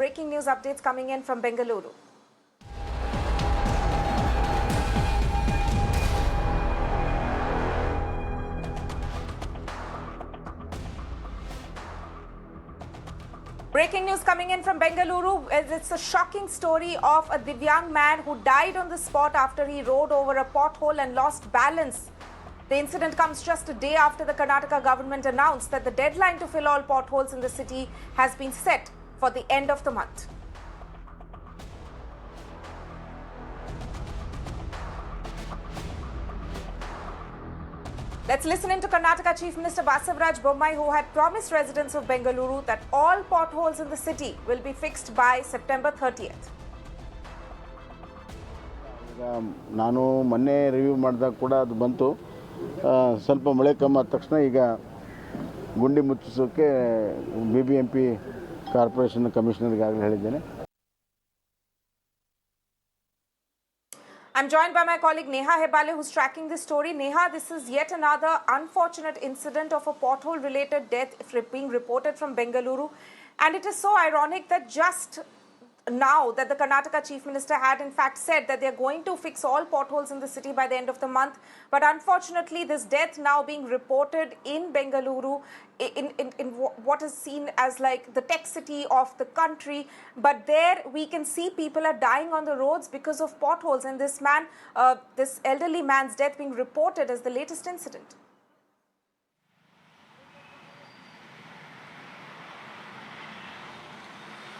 Breaking news updates coming in from Bengaluru. Breaking news coming in from Bengaluru. It's a shocking story of a Divyang man who died on the spot after he rode over a pothole and lost balance. The incident comes just a day after the Karnataka government announced that the deadline to fill all potholes in the city has been set for the end of the month. Let's listen in to Karnataka Chief Minister Basavaraj Bommai, who had promised residents of Bengaluru that all potholes in the city will be fixed by September 30th. ನಾನು ಮೊನ್ನೆ review ಮಾಡಿದಾಗ ಕೂಡ ಅದು ಬಂತು. ಸ್ವಲ್ಪ ಮಳೆ ಕಮ್ಮಿ ಆದ ತಕ್ಷಣ ಈಗ ಗುಂಡಿ ಮುಚ್ಚಿಸೋಕೆ BBMP ಕಾರ್ಪೊರೇಷನ್ ಕಮಿಷನರ್ಗೆ ಆಗಲೇ ಹೇಳಿದ್ದೇನೆ. I'm joined by my colleague Neha Hebale, who's tracking this story. Neha, this is yet another unfortunate incident of a pothole-related death being reported from Bengaluru. And it is so ironic that just now that the Karnataka Chief Minister had in fact said that they're going to fix all potholes in the city by the end of the month. But unfortunately, this death now being reported in Bengaluru, in what is seen as like the tech city of the country. But there we can see people are dying on the roads because of potholes. And this man, this elderly man's death being reported as the latest incident.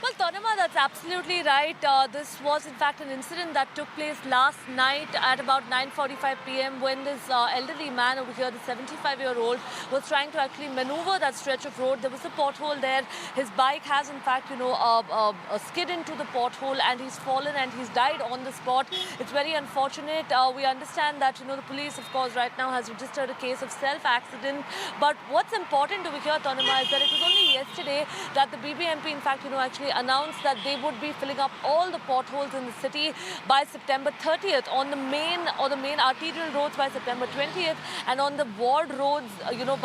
Well, Tanima, that's absolutely right. This was, in fact, an incident that took place last night at about 9:45 p.m. when this elderly man over here, the 75-year-old, was trying to actually maneuver that stretch of road. There was a pothole there. His bike has, in fact, skid into the pothole and he's fallen and he's died on the spot. It's very unfortunate. We understand that, the police, of course, right now has registered a case of self-accident. But what's important over here, Tanima, is that it was only yesterday that the BBMP, in fact, actually announced that they would be filling up all the potholes in the city by September 30th on the main arterial roads by September 20th and on the ward roads,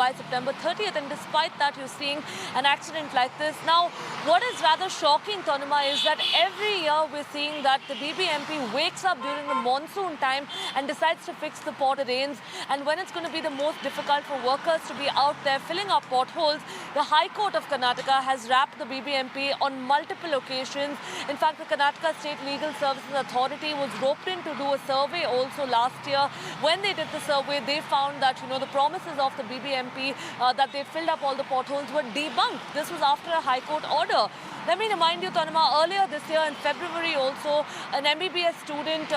by September 30th. And despite that, you're seeing an accident like this. Now, what is rather shocking, Tanima, is that every year we're seeing that the BBMP wakes up during the monsoon time and decides to fix the potholes. And when it's going to be the most difficult for workers to be out there filling up potholes, the High Court of Karnataka has wrapped the BBMP on multiple occasions. In fact, the Karnataka State Legal Services Authority was roped in to do a survey also last year. When they did the survey, they found that, the promises of the BBMP that they filled up all the potholes were debunked. This was after a High Court order. Let me remind you, Tanima, earlier this year in February also, an MBBS student,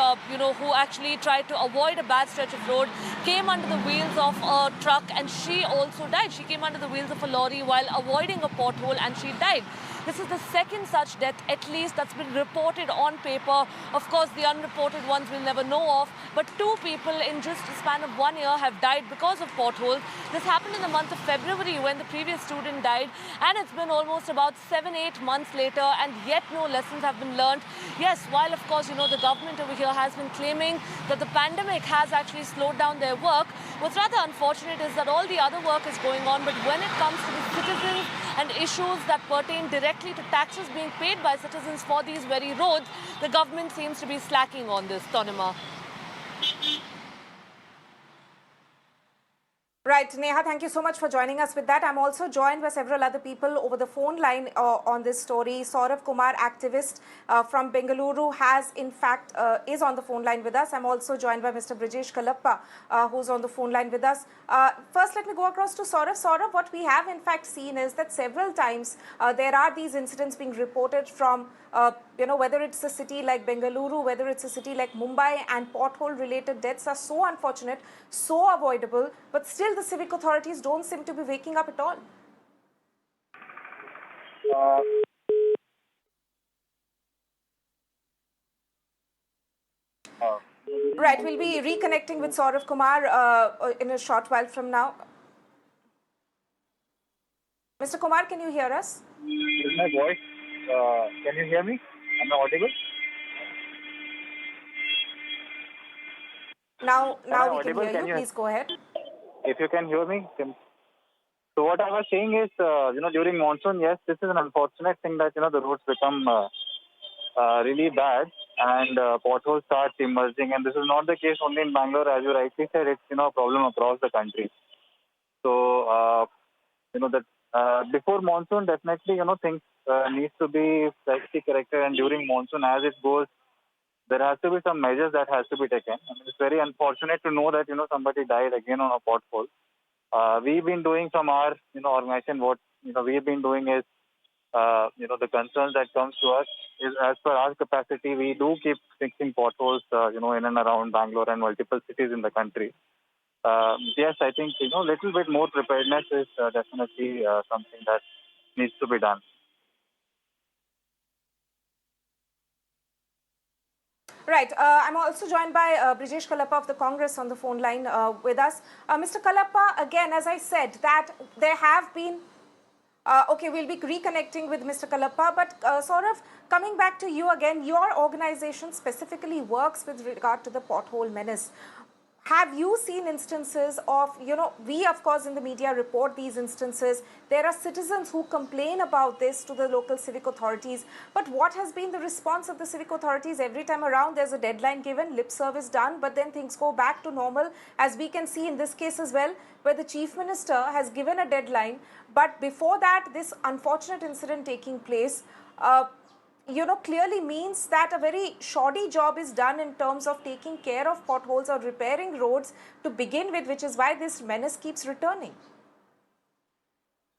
who actually tried to avoid a bad stretch of road, came under the wheels of a truck and she also died. She came under the wheels of a lorry while avoiding a pothole and she died. This is the second such death, at least, that's been reported on paper. Of course, the unreported ones we'll never know of. But 2 people in just a span of 1 year have died because of potholes. This happened in the month of February when the previous student died. And it's been almost about 7-8 months later and yet no lessons have been learned. Yes, while, of course, the government over here has been claiming that the pandemic has actually slowed down their work, what's rather unfortunate is that all the other work is going on. But when it comes to the citizens and issues that pertain directly to taxes being paid by citizens for these very roads, the government seems to be slacking on this, Tanima. Right, Neha, thank you so much for joining us with that. I'm also joined by several other people over the phone line on this story. Saurav Kumar, activist from Bengaluru, is on the phone line with us. I'm also joined by Mr. Brijesh Kalappa, who's on the phone line with us. First, let me go across to Saurav. Saurav, what we have in fact seen is that several times there are these incidents being reported from whether it's a city like Bengaluru, whether it's a city like Mumbai, and pothole-related deaths are so unfortunate, so avoidable, but still the civic authorities don't seem to be waking up at all. Right, we'll be reconnecting with Saurav Kumar in a short while from now. Mr. Kumar, can you hear us? Is my voice? Can you hear me? Am I audible? Now we can hear you. Please go ahead. If you can hear me, So what I was saying is, during monsoon, yes, this is an unfortunate thing that, the roads become really bad and potholes start emerging. And this is not the case only in Bangalore, as you rightly said, it's, a problem across the country. So, that before monsoon, definitely, things needs to be slightly corrected. And during monsoon, as it goes, there has to be some measures that has to be taken. I mean, it's very unfortunate to know that, somebody died again on a pothole. We've been doing from our, organization, what, we've been doing is, the concerns that comes to us is as per our capacity, we do keep fixing potholes, in and around Bangalore and multiple cities in the country. Yes, I think, little bit more preparedness is definitely something that needs to be done. Right. I'm also joined by Brijesh Kalappa of the Congress on the phone line with us. Mr. Kalappa, again, as I said, that there have been okay, we'll be reconnecting with Mr. Kalappa, but Saurav, coming back to you again, your organization specifically works with regard to the pothole menace. Have you seen instances of, we of course in the media report these instances. There are citizens who complain about this to the local civic authorities. But what has been the response of the civic authorities? Every time around there's a deadline given, lip service done, but then things go back to normal, as we can see in this case as well, where the Chief Minister has given a deadline. But before that, this unfortunate incident taking place, clearly means that a very shoddy job is done in terms of taking care of potholes or repairing roads to begin with, which is why this menace keeps returning.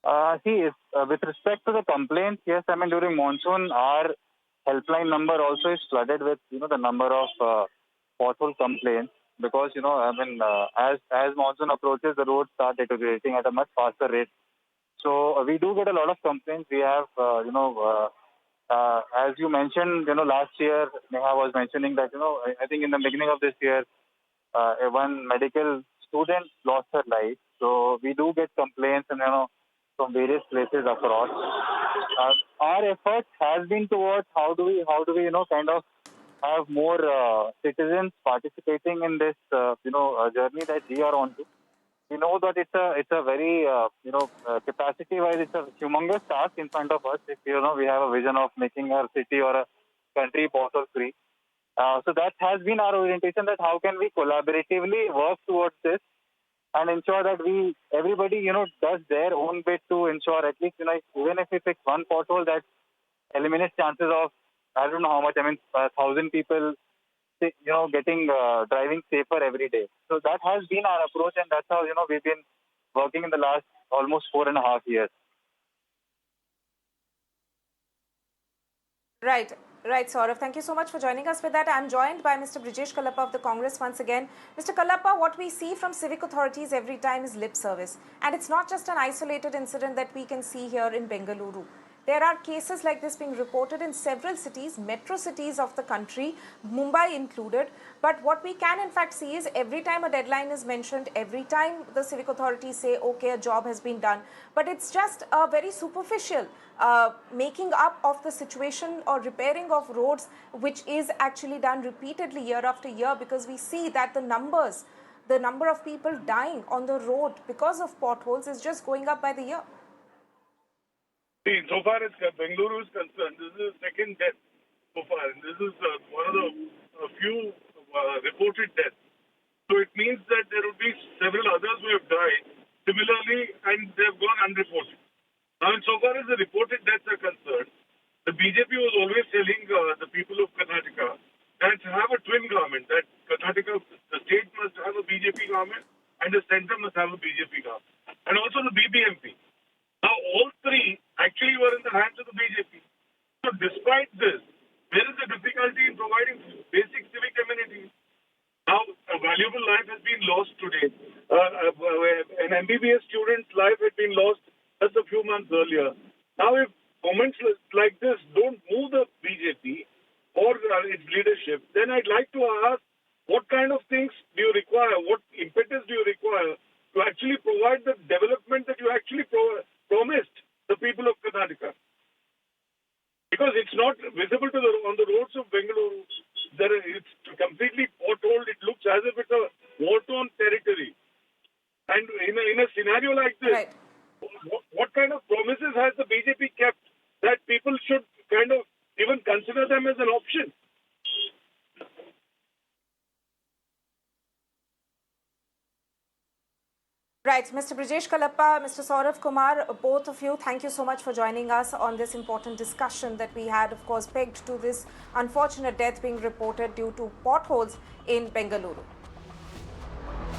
With respect to the complaints, yes, I mean, during monsoon, our helpline number also is flooded with, the number of pothole complaints because, as monsoon approaches, the roads start deteriorating at a much faster rate. So we do get a lot of complaints. We have, as you mentioned, last year, Neha was mentioning that, I think in the beginning of this year, one medical student lost her life. So we do get complaints and, from various places across. Our effort has been towards how do we, kind of have more citizens participating in this, journey that we are on to. We know that it's a very, capacity-wise, it's a humongous task in front of us. If, we have a vision of making our city or a country pothole-free. So that has been our orientation, that how can we collaboratively work towards this and ensure that everybody, does their own bit to ensure at least, even if we fix one pothole, that eliminates chances of, I don't know how much, 1,000 people getting driving safer every day. So that has been our approach, and that's how we've been working in the last almost 4.5 years. Right, Saurav. Thank you so much for joining us with that. I'm joined by Mr. Brijesh Kalappa of the Congress once again. Mr. Kalappa, what we see from civic authorities every time is lip service. And it's not just an isolated incident that we can see here in Bengaluru. There are cases like this being reported in several cities, metro cities of the country, Mumbai included. But what we can in fact see is every time a deadline is mentioned, every time the civic authorities say, okay, a job has been done. But it's just a very superficial making up of the situation or repairing of roads, which is actually done repeatedly year after year, because we see that the number of people dying on the road because of potholes is just going up by the year. See, so far as Bengaluru is concerned, this is the second death so far, and this is one of the few reported deaths. So it means that there would be several others who have died similarly, and they have gone unreported. Now, so far as the reported deaths are concerned, the BJP was always telling the people of Karnataka that to have a twin government, that Karnataka, the state must have a BJP government and the center must have a BJP government, and also the BBMP. Now, all three actually were in the hands of the BJP. So, despite this, there is a difficulty in providing basic civic amenities. Now, a valuable life has been lost today. An MBBS student's life had been lost just a few months earlier. Now, if comments like this don't move the BJP or its leadership, then I'd like to ask, what kind of things do you require? What impetus do you require to actually provide the development that you actually promised the people of Karnataka? Because it's not visible on the roads of Bengaluru. It's completely potholed. It looks as if it's a war-torn territory. And in a scenario like this, right. what kind of promises has the BJP kept that people should kind of even consider them as an option? Right, Mr. Brijesh Kalappa, Mr. Saurav Kumar, both of you, thank you so much for joining us on this important discussion that we had, of course, pegged to this unfortunate death being reported due to potholes in Bengaluru.